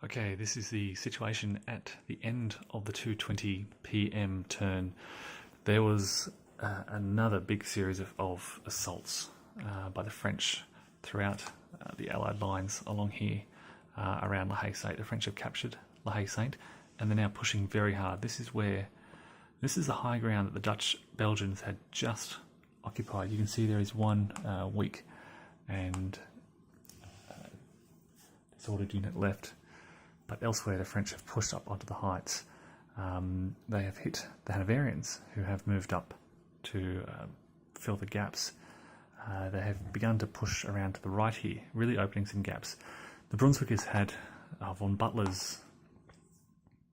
Okay, this is the situation at the end of the 2:20 p.m. turn. There was another big series of assaults by the French throughout the Allied lines along here around La Haye-Sainte. The French have captured La Haye-Sainte and they're now pushing very hard. This is the high ground that the Dutch-Belgians had just occupied. You can see there is one weak and disordered unit left. But elsewhere, the French have pushed up onto the heights. They have hit the Hanoverians, who have moved up to fill the gaps. They have begun to push around to the right here, really opening some gaps. The Brunswickers had, von Butler's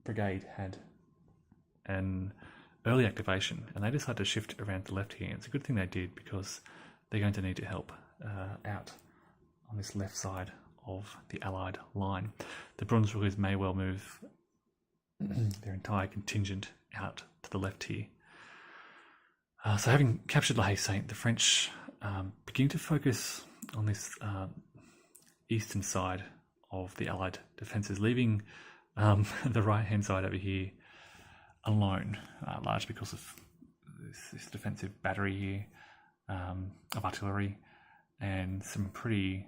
brigade had an early activation, and they decided to shift around to the left here. And it's a good thing they did, because they're going to need to help out on this left side of the Allied line. The Brunswickers may well move their entire contingent out to the left here. So having captured La Haye-Sainte, the French begin to focus on this eastern side of the Allied defences, leaving the right-hand side over here alone, largely because of this defensive battery here of artillery and some pretty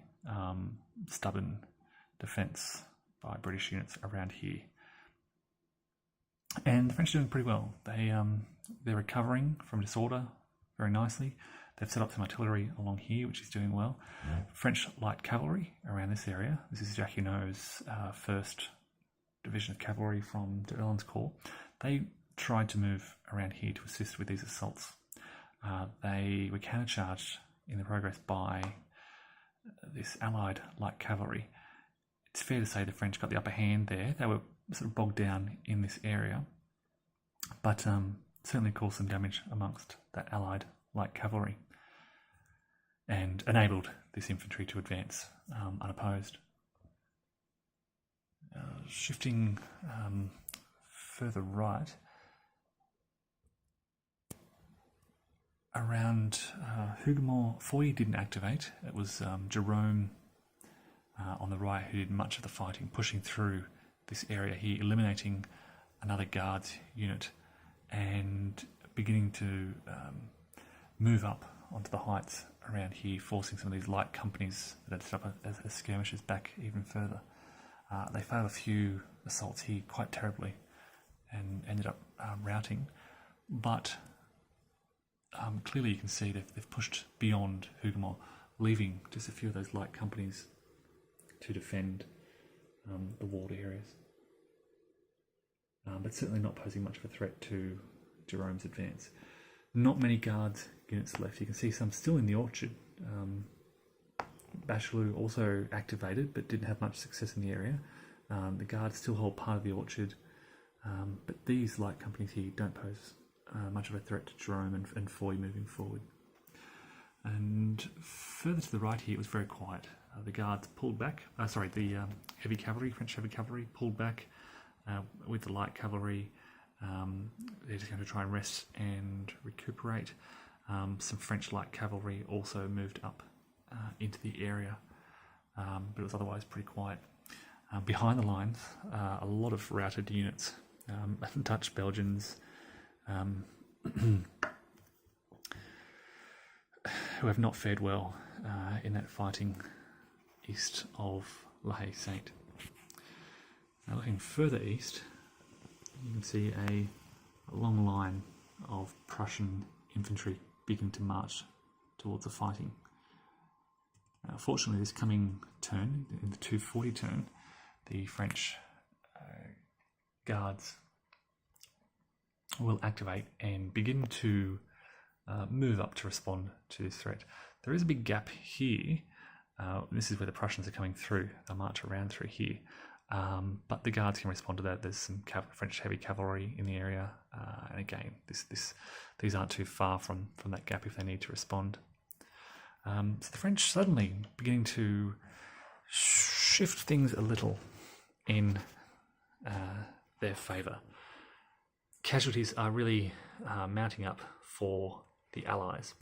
stubborn defence by British units around here. And the French are doing pretty well. They're recovering from disorder very nicely. They've set up some artillery along here, which is doing well. French light cavalry around this area. This is Jacquinot's 1st Division of Cavalry from D'Erlin's Corps. They tried to move around here to assist with these assaults. They were countercharged in the progress by this Allied light cavalry. It's fair to say the French got the upper hand there. They were sort of bogged down in this area, but certainly caused some damage amongst that Allied light cavalry and enabled this infantry to advance unopposed. Shifting further right, around Hougoumont, Foy didn't activate. It was Jerome on the right who did much of the fighting, pushing through this area here, eliminating another guards unit and beginning to move up onto the heights around here, forcing some of these light companies that had set up as skirmishers back even further. They failed a few assaults here quite terribly and ended up routing, but clearly you can see they've pushed beyond Hougoumont, leaving just a few of those light companies to defend the walled areas. But certainly not posing much of a threat to Jerome's advance. Not many guards units left. You can see some still in the orchard. Waterloo also activated, but didn't have much success in the area. The guards still hold part of the orchard, but these light companies here don't pose much of a threat to Jerome and Foy moving forward. And further to the right here, it was very quiet. The guards pulled back. The heavy cavalry, French heavy cavalry, pulled back with the light cavalry. They're just going to try and rest and recuperate. Some French light cavalry also moved up into the area, but it was otherwise pretty quiet. Behind the lines, a lot of routed units, Dutch-Belgians, who have not fared well in that fighting east of La Haye-Sainte. Now looking further east, you can see a long line of Prussian infantry beginning to march towards the fighting. Fortunately, this coming turn, in the 2:40 turn, the French guards will activate and begin to move up to respond to this threat. There is a big gap here. This is where the Prussians are coming through. They'll march around through here. But the guards can respond to that. There's some French heavy cavalry in the area. And again, these aren't too far from that gap if they need to respond. So the French suddenly beginning to shift things a little in their favour. Casualties are really mounting up for the Allies,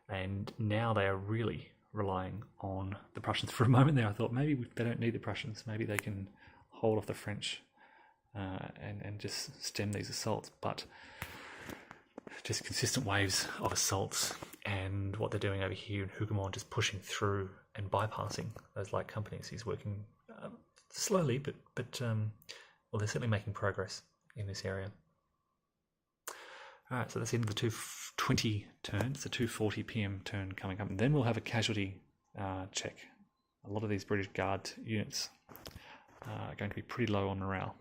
and now they are really relying on the Prussians. For a moment there I thought maybe they don't need the Prussians, maybe they can hold of the French and just stem these assaults, but just consistent waves of assaults, and what they're doing over here in Hougoumont, just pushing through and bypassing those light companies. He's working slowly, but they're certainly making progress in this area. All right, so that's the end of the 2:20 turn. It's the 2:40 p.m. turn coming up, and then we'll have a casualty check. A lot of these British Guard units are going to be pretty low on morale.